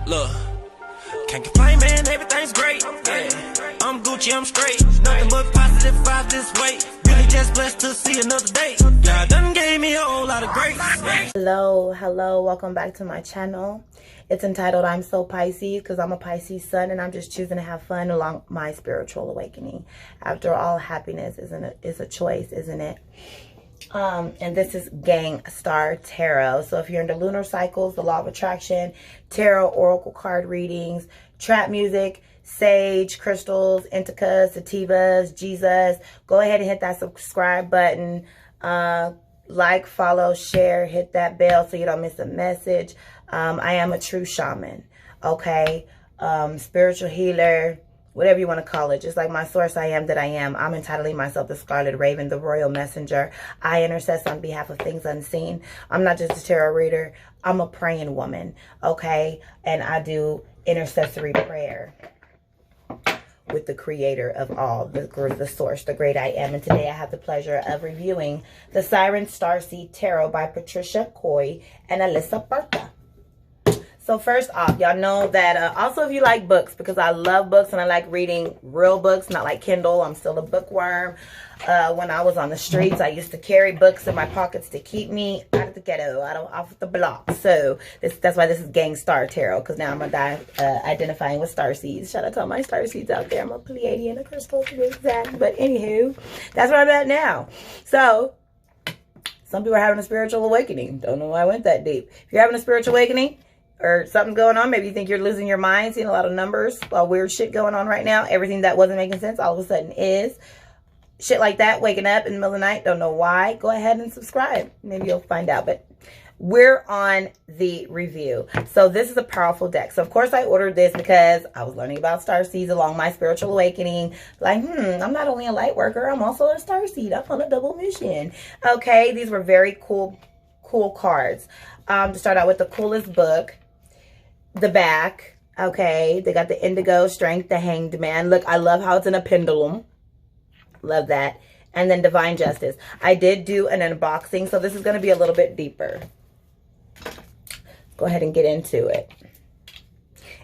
Look, can't complain, man, everything's great. Yeah. I'm Gucci, I'm straight. Nothing but positive vibes this way. Really just blessed to see another day. God done gave me a whole lot of grace. Hello, welcome back to my channel. It's entitled I'm So Pisces because I'm a Pisces sun and I'm just choosing to have fun along my spiritual awakening. After all, happiness is a choice, isn't it? And this is Gang Star Tarot. So if you're into lunar cycles, the law of attraction, tarot, oracle card readings, trap music, sage, crystals, indicas, sativas, Jesus, go ahead and hit that subscribe button. Like, follow, share, hit that bell so you don't miss a message. I am a true shaman, okay? Spiritual healer, whatever you want to call it. Just like my source, I am that I am. I'm entitling myself the Scarlet Raven, the Royal Messenger. I intercess on behalf of things unseen. I'm not just a tarot reader. I'm a praying woman, okay? And I do intercessory prayer with the creator of all, the source, the great I am. And today I have the pleasure of reviewing the Siren Starseed Tarot by Patricia Coy and Alyssa Bertha. So first off, y'all know that also if you like books, because I love books and I like reading real books, not like Kindle. I'm still a bookworm. When I was on the streets, I used to carry books in my pockets to keep me out of the ghetto, off the block. So that's why this is Gang Star Tarot, because now I'm identifying with starseeds. Shout out to all my starseeds out there. I'm a Pleiadian, a crystal to be exact. But anywho, that's where I'm at now. So some people are having a spiritual awakening. Don't know why I went that deep. If you're having a spiritual awakening, or something going on, maybe you think you're losing your mind, seeing a lot of numbers, a lot of weird shit going on right now. Everything that wasn't making sense all of a sudden is. Shit like that, waking up in the middle of the night, don't know why. Go ahead and subscribe. Maybe you'll find out. But we're on the review. So this is a powerful deck. So of course I ordered this because I was learning about starseeds along my spiritual awakening. Like, I'm not only a light worker, I'm also a starseed. I'm on a double mission. Okay, these were very cool cards. To start out with, the coolest book. The back, okay, they got the indigo, strength, the hanged man. Look, I love how it's in a pendulum. Love that. And then divine justice. I did do an unboxing, so this is going to be a little bit deeper. Go ahead and get into it.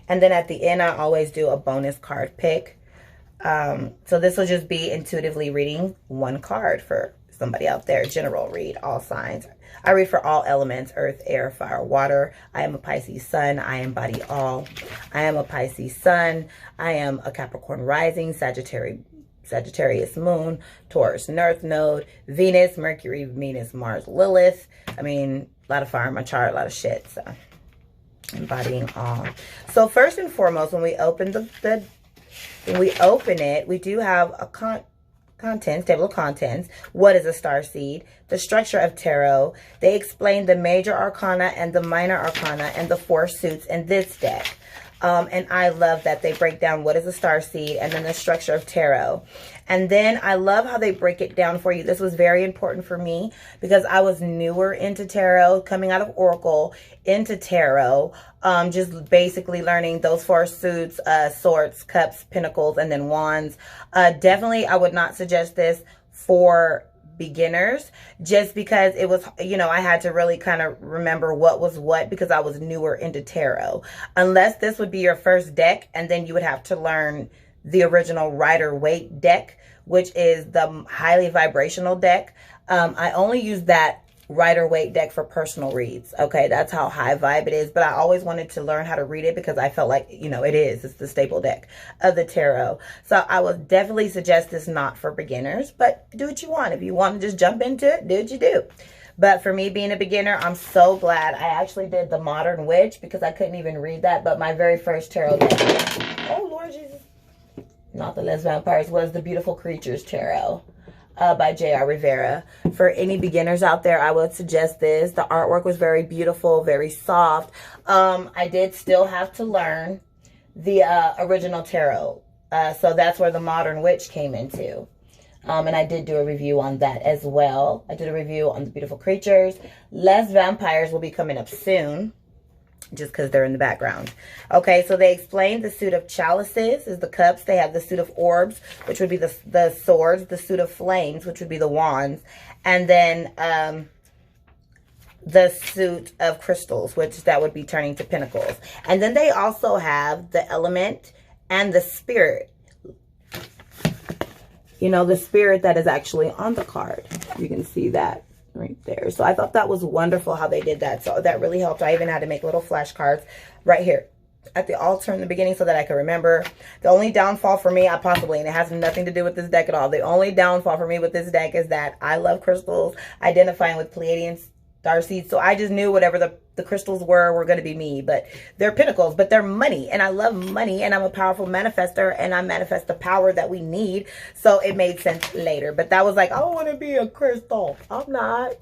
And then at the end, I always do a bonus card pick. So this will just be intuitively reading one card for somebody out there. General read, all signs. I read for all elements, earth, air, fire, water. I am a Pisces sun. I embody all. I am a Pisces sun. I am a Capricorn rising, Sagittarius moon, Taurus north node, Venus, Mercury, Venus, Mars, Lilith. I mean, a lot of fire in my chart, a lot of shit. So embodying all. So first and foremost, when we open it, we do have a table of contents. What is a starseed? The structure of tarot. They explain the major arcana and the minor arcana and the 4 suits in this deck. And I love that they break down what is a starseed and then the structure of tarot. And then I love how they break it down for you. This was very important for me because I was newer into tarot, coming out of Oracle into tarot. Just basically learning those 4 suits, swords, cups, pentacles, and then wands. Definitely, I would not suggest this for beginners, just because it was, I had to really kind of remember what was what because I was newer into tarot. Unless this would be your first deck, and then you would have to learn the original Rider-Waite deck, which is the highly vibrational deck. I only use that Rider-Waite deck for personal reads. Okay, that's how high vibe it is. But I always wanted to learn how to read it because I felt like, it's the staple deck of the tarot. So I would definitely suggest this not for beginners, but do what you want. If you want to just jump into it, do what you do. But for me being a beginner, I'm so glad I actually did the Modern Witch because I couldn't even read that. But my very first tarot deck, oh Lord Jesus, not the Les Vampires, was the Beautiful Creatures Tarot. By J.R. Rivera. For any beginners out there, I would suggest this. The artwork was very beautiful, very soft. I did still have to learn the original tarot. So that's where the Modern Witch came into. And I did do a review on that as well. I did a review on the Beautiful Creatures. Les Vampires will be coming up soon, just because they're in the background. Okay, so they explained the suit of chalices is the cups. They have the suit of orbs, which would be the swords. The suit of flames, which would be the wands. And then the suit of crystals, which that would be turning to pentacles. And then they also have the element and the spirit. You know, the spirit that is actually on the card. You can see that right there. So I thought that was wonderful how they did that. So that really helped. I even had to make little flashcards right here at the altar in the beginning so that I could remember. The only downfall for me, and it has nothing to do with this deck at all. The only downfall for me with this deck is that I love crystals, identifying with Pleiadian Starseed. So I just knew whatever the crystals were going to be me. But they're pentacles, but they're money. And I love money, and I'm a powerful manifester, and I manifest the power that we need. So it made sense later. But that was like, I want to be a crystal. I'm not.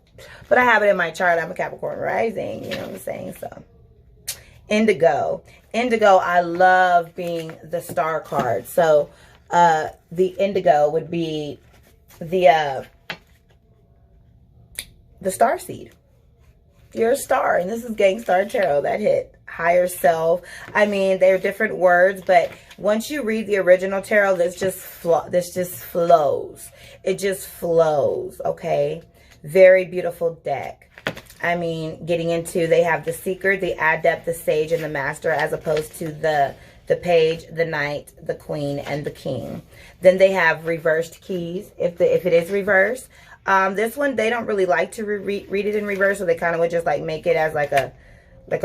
But I have it in my chart. I'm a Capricorn rising. You know what I'm saying? So indigo. Indigo, I love being the star card. So the indigo would be the Starseed. You're a star, and this is Gangstar Tarot. That hit. Higher self. I mean, they're different words, but once you read the original tarot, this just flows. It just flows, okay? Very beautiful deck. I mean, getting into, they have the Seeker, the Adept, the Sage, and the Master, as opposed to the Page, the Knight, the Queen, and the King. Then they have reversed keys, if it is reversed. This one, they don't really like to read it in reverse, so they kind of would just like make it as like a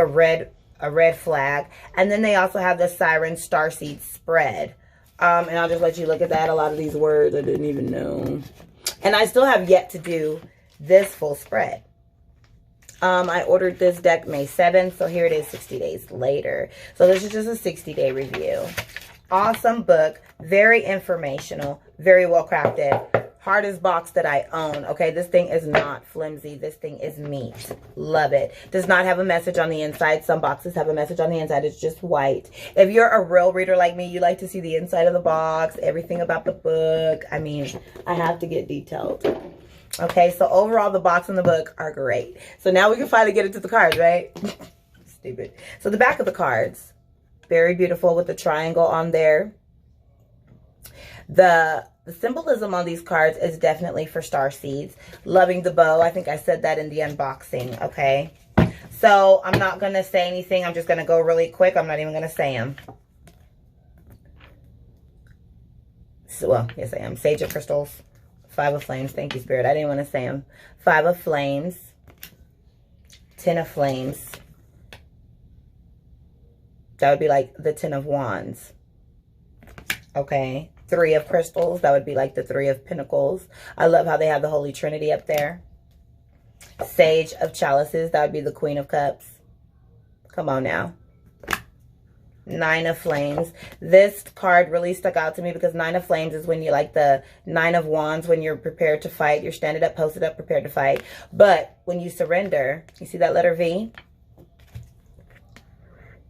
red flag. And then they also have the Siren Starseed spread. And I'll just let you look at that. A lot of these words I didn't even know. And I still have yet to do this full spread. I ordered this deck May 7th, so here it is 60 days later. So this is just a 60-day review. Awesome book, very informational, very well crafted. Hardest box that I own. Okay, this thing is not flimsy. This thing is meat. Love it. Does not have a message on the inside. Some boxes have a message on the inside. It's just white. If you're a real reader like me, you like to see the inside of the box, everything about the book. I mean, I have to get detailed. Okay, so overall, the box and the book are great. So now we can finally get into the cards, right? Stupid. So the back of the cards, very beautiful with the triangle on there. The symbolism on these cards is definitely for starseeds. Loving the bow. I think I said that in the unboxing, okay? So I'm not going to say anything. I'm just going to go really quick. I'm not even going to say them. So, well, yes, I am. Sage of Crystals. 5 of Flames. Thank you, Spirit. I didn't want to say them. 5 of Flames. 10 of Flames. That would be like the 10 of Wands. Okay. 3 of Crystals. That would be like the 3 of Pentacles. I love how they have the Holy Trinity up there. Sage of Chalices. That would be the Queen of Cups. Come on now. 9 of Flames. This card really stuck out to me because 9 of Flames is when you like the 9 of Wands, when you're prepared to fight. You're standing up, posted up, prepared to fight. But when you surrender, you see that letter V?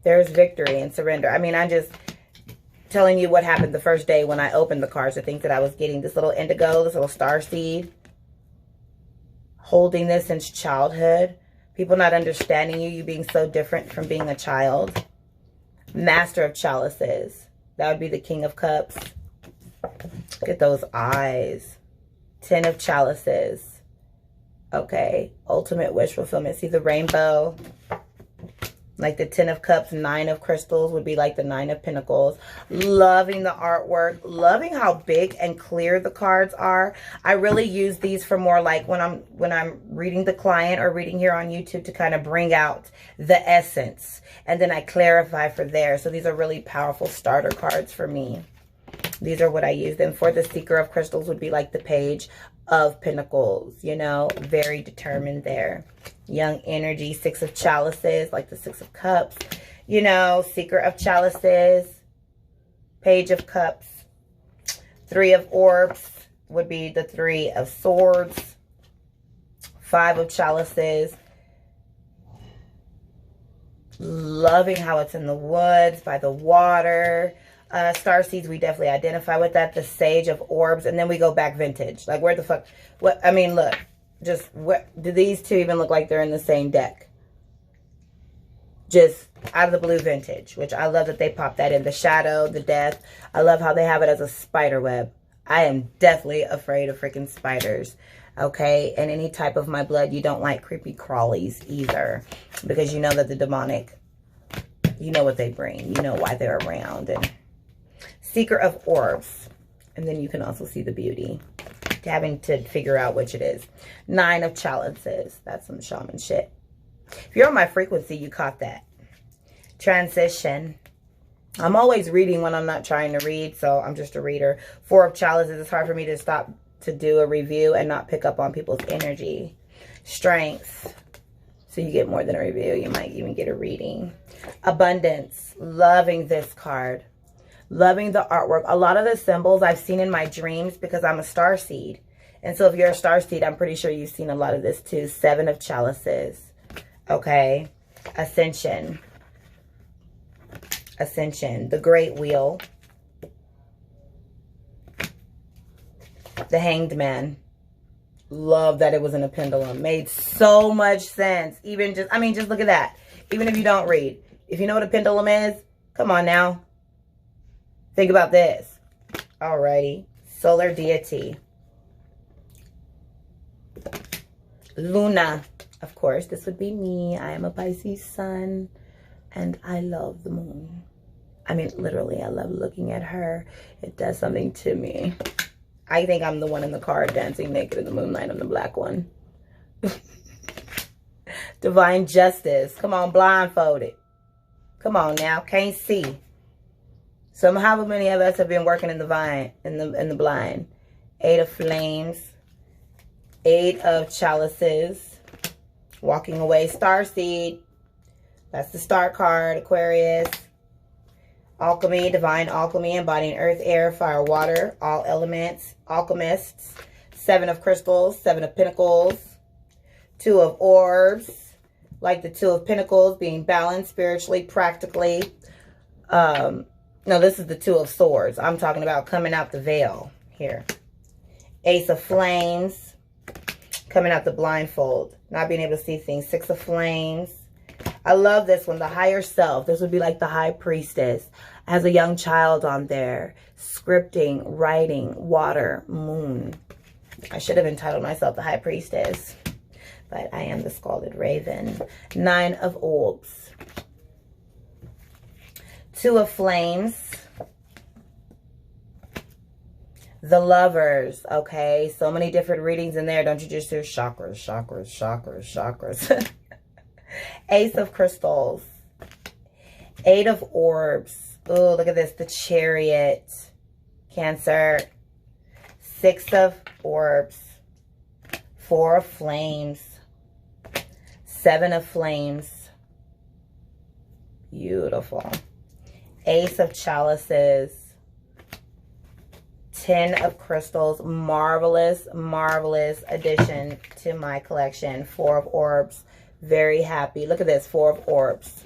There's victory and surrender. I mean, I'm just telling you what happened the first day when I opened the cards. The things that I was getting. This little indigo, this little starseed. Holding this since childhood. People not understanding you. You being so different from being a child. Master of Chalices. That would be the King of Cups. Look at those eyes. 10 of Chalices. Okay. Ultimate wish fulfillment. See the rainbow? Like the 10 of Cups, 9 of Crystals would be like the 9 of Pentacles. Loving the artwork. Loving how big and clear the cards are. I really use these for more like when I'm reading the client or reading here on YouTube to kind of bring out the essence. And then I clarify for there. So these are really powerful starter cards for me. These are what I use them for. The Seeker of Crystals would be like the Page of Pentacles, you know, very determined there. Young energy, 6 of Chalices, like the 6 of Cups, you know, Seeker of Chalices, Page of Cups, 3 of Orbs would be the 3 of Swords, 5 of Chalices. Loving how it's in the woods, by the water. Starseeds, we definitely identify with that. The Sage of Orbs. And then we go back vintage. Like, where the fuck? What? I mean, look. Just, what? Do these two even look like they're in the same deck? Just out of the blue vintage. Which I love that they pop that in. The Shadow, the Death. I love how they have it as a spider web. I am deathly afraid of freaking spiders. Okay, and any type of my blood, you don't like creepy crawlies either, because you know that the demonic, you know what they bring, you know why they're around. And Seeker of Orbs, and then you can also see the beauty, having to figure out which it is. 9 of Chalices, that's some shaman shit. If you're on my frequency, you caught that. Transition. I'm always reading when I'm not trying to read, so I'm just a reader. 4 of Chalices, it's hard for me to stop to do a review and not pick up on people's energy. Strength, so you get more than a review, you might even get a reading. Abundance, loving this card, loving the artwork. A lot of the symbols I've seen in my dreams because I'm a starseed, and so if you're a starseed, I'm pretty sure you've seen a lot of this too. 7 of Chalices. Okay, Ascension, the Great Wheel, the Hanged Man. Love that it was in a pendulum. Made so much sense. Even just, I mean, just look at that. Even if you don't read. If you know what a pendulum is, come on now. Think about this. Alrighty. Solar Deity. Luna. Of course, this would be me. I am a Pisces sun. And I love the moon. I mean, literally, I love looking at her. It does something to me. I think I'm the one in the car dancing naked in the moonlight. I'm the black one. Divine Justice. Come on, blindfolded. Come on now, can't see. So how many of us have been working in the blind? 8 of Flames. 8 of Chalices. Walking away. Starseed. That's the star card. Aquarius. Alchemy, divine alchemy, embodying earth, air, fire, water, all elements. Alchemists. 7 of Crystals, 7 of Pentacles. 2 of Orbs, like the 2 of Pentacles, being balanced spiritually, practically. No, this is the 2 of Swords. I'm talking about coming out the veil here. Ace of Flames, coming out the blindfold, not being able to see things. 6 of Flames. I love this one, the higher self. This would be like the high priestess. As a young child on there, scripting, writing, water, moon. I should have entitled myself the high priestess, but I am the scalded raven. 9 of Orbs. 2 of Flames. The Lovers, okay? So many different readings in there. Don't you just hear chakras, chakras, chakras, chakras. Ace of Crystals. 8 of Orbs. Oh, look at this. The Chariot. Cancer. 6 of Orbs. 4 of Flames. 7 of Flames. Beautiful. Ace of Chalices. 10 of Crystals. Marvelous, marvelous addition to my collection. 4 of Orbs. Very happy. Look at this. 4 of Orbs.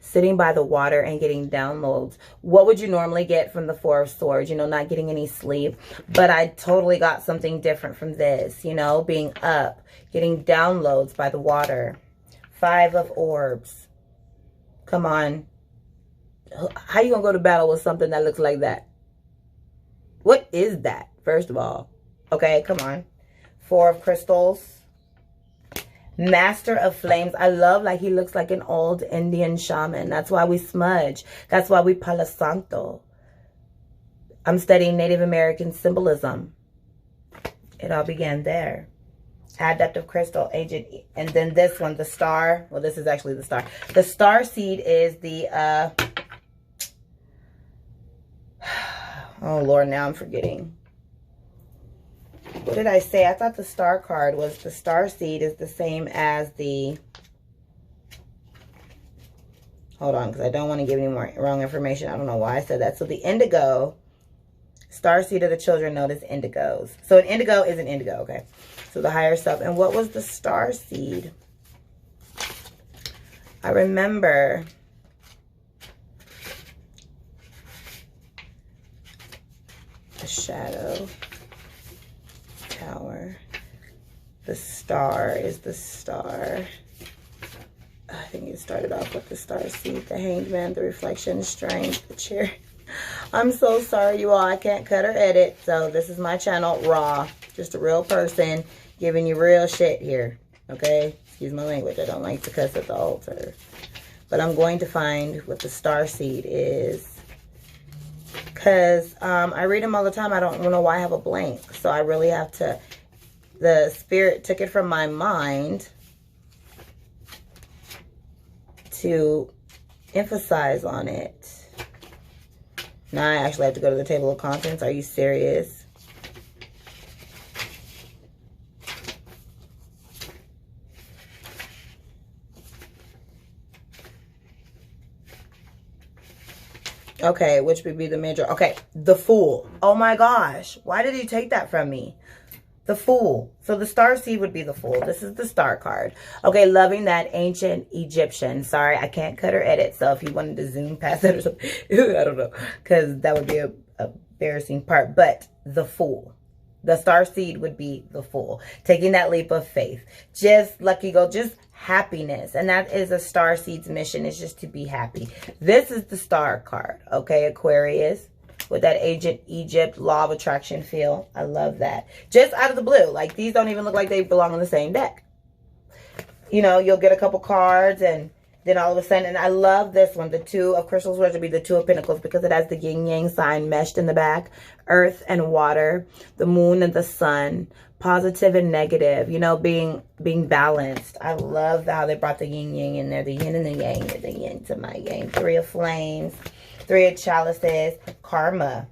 Sitting by the water and getting downloads. What would you normally get from the 4 of Swords? You know, not getting any sleep. But I totally got something different from this. You know, being up. Getting downloads by the water. 5 of Orbs. Come on. How you gonna go to battle with something that looks like that? What is that, first of all? Okay, come on. 4 of Crystals. Master of Flames. I love, like, he looks like an old Indian shaman. That's why we smudge. That's why we Palo Santo. I'm studying Native American symbolism. It all began there. Adaptive Crystal, Agent. And then this one, the Star. Well, this is actually the Star. The Starseed is the... oh, Lord, now I'm forgetting. What did I say? I thought the Star card was the Starseed is the same as the... Hold on, because I don't want to give any more wrong information. I don't know why I said that. So the Indigo, Starseed of the children known as Indigos. So an Indigo is an Indigo, okay. So the higher self. And what was the Starseed? I remember... the Shadow Tower. The Star is the Star. I think it started off with the Starseed, the Hanged Man, the Reflection, Strength, the Chair. I'm so sorry, you all. I can't cut or edit, so this is my channel, raw. Just a real person giving you real shit here. Okay? Excuse my language. I don't like to cuss at the altar. But I'm going to find what the Starseed is. Because I read them all the time. I don't know why I have a blank. So I really have to... The Spirit took it from my mind to emphasize on it. Now I actually have to go to the table of contents. Are you serious? Okay, which would be the major. Okay, the Fool. Oh my gosh. Why did he take that from me? The Fool. So the Starseed would be the Fool. This is the Star card. Okay, loving that ancient Egyptian. Sorry, I can't cut or edit. So if you wanted to zoom past it or something, I don't know. Because that would be a embarrassing part. But the Fool. The Starseed would be the Fool. Taking that leap of faith. Just lucky go. Just happiness. And that is a Starseed's mission. Is just to be happy. This is the Star card. Okay, Aquarius. With that ancient Egypt law of attraction feel. I love that. Just out of the blue. Like, these don't even look like they belong on the same deck. You know, you'll get a couple cards and then all of a sudden, and I love this one, the Two of Crystals, which would be the Two of Pentacles, because it has the yin yang sign meshed in the back. Earth and water, the moon and the sun, positive and negative, you know, being balanced. I love how they brought the yin yang in there, the yin and the yang, the yin to my yang. Three of Flames. Three of Chalices, Karma,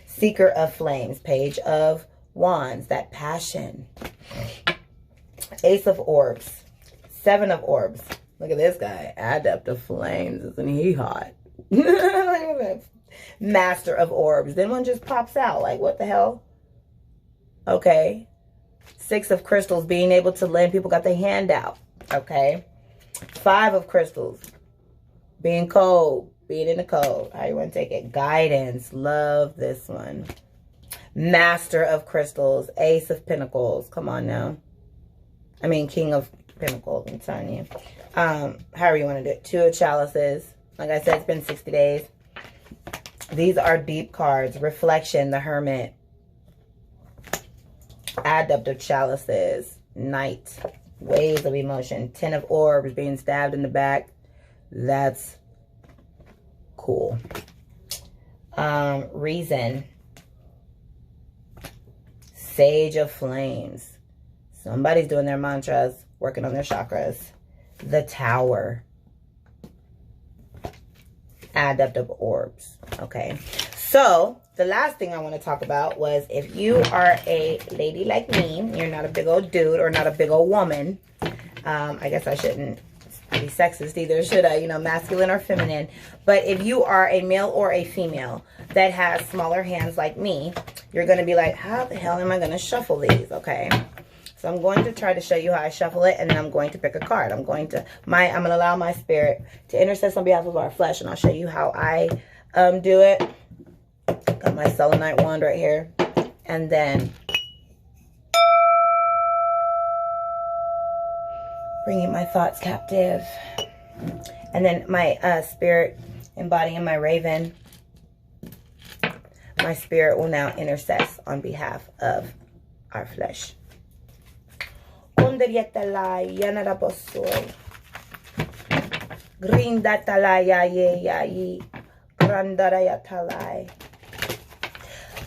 Seeker of Flames, Page of Wands, that passion. Ace of Orbs, Seven of Orbs. Look at this guy, Adept of Flames. Isn't he hot? Master of Orbs. Then one just pops out. Like, what the hell? Okay. Six of Crystals, being able to lend. People got their hand out. Okay. Five of Crystals, being cold. Being in the cold. How you want to take it? Guidance. Love this one. Master of Crystals. Ace of Pentacles. Come on now. I mean, King of Pentacles. I'm telling you. However you want to do it. Two of Chalices. Like I said, it's been 60 days. These are deep cards. Reflection. The Hermit. Adept of Chalices. Knight. Waves of Emotion. Ten of Orbs. Being stabbed in the back. That's cool. Reason. Sage of Flames. Somebody's doing their mantras, working on their chakras. The Tower. Adept of Orbs. Okay. So, the last thing I want to talk about was if you are a lady like me, you're not a big old dude or not a big old woman. I guess I shouldn't be sexist either, should I? You know, masculine or feminine. But if you are a male or a female that has smaller hands like me, you're going to be like, how the hell am I going to shuffle these? Okay. So I'm going to try to show you how I shuffle it, and then I'm going to pick a card. I'm going to allow my spirit to intercess on behalf of our flesh, and I'll show you how I do it. Got my selenite wand right here. And then bringing my thoughts captive. And then my spirit embodying my raven. My spirit will now intercess on behalf of our flesh.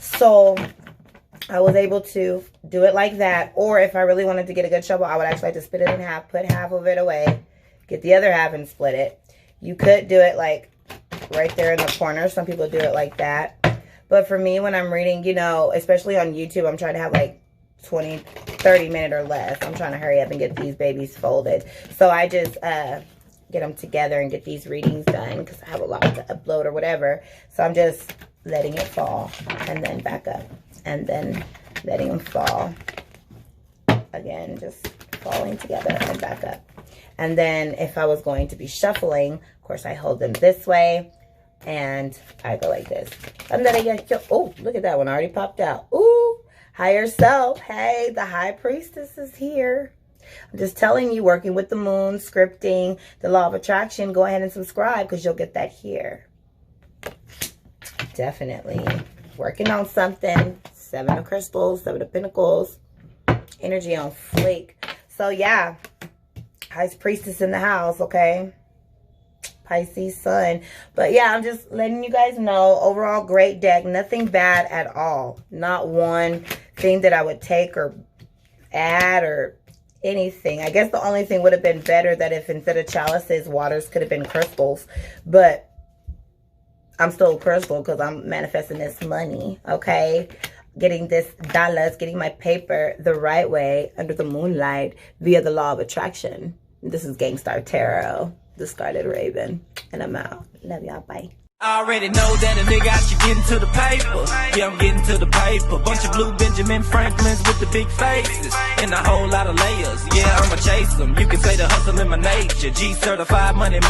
So I was able to do it like that. Or if I really wanted to get a good shovel, I would actually have to split it in half, put half of it away, get the other half and split it. You could do it like right there in the corner. Some people do it like that. But for me, when I'm reading, you know, especially on YouTube, I'm trying to have like 20, 30 minutes or less. I'm trying to hurry up and get these babies folded. So I just get them together and get these readings done because I have a lot to upload or whatever. So I'm just letting it fall and then back up and then letting them fall. Again, just falling together and back up. And then if I was going to be shuffling, of course, I hold them this way and I go like this. And then I get, oh, look at that one already popped out. Ooh, higher self. Hey, the high priestess is here. I'm just telling you, working with the moon, scripting, the law of attraction, go ahead and subscribe because you'll get that here. Definitely working on something Seven of Crystals, Seven of Pentacles. Energy on fleek. So yeah, High Priestess in the house, okay? Pisces Sun. But yeah, I'm just letting you guys know, overall great deck. Nothing bad at all. Not one thing that I would take or add or anything. I guess the only thing would have been better that if instead of chalices, waters could have been crystals. But I'm still crystal because I'm manifesting this money, okay? Getting this dollars, getting my paper the right way under the moonlight via the law of attraction. This is Gangstar Tarot, the Scarlet Raven, and I'm out. Love y'all. Bye. I already know that a nigga out you getting to the paper. Yeah, I'm getting to the paper. Bunch of blue Benjamin Franklins with the big faces and a whole lot of layers. Yeah, I'ma chase them. You can say the hustle in my nature. G certified money maker.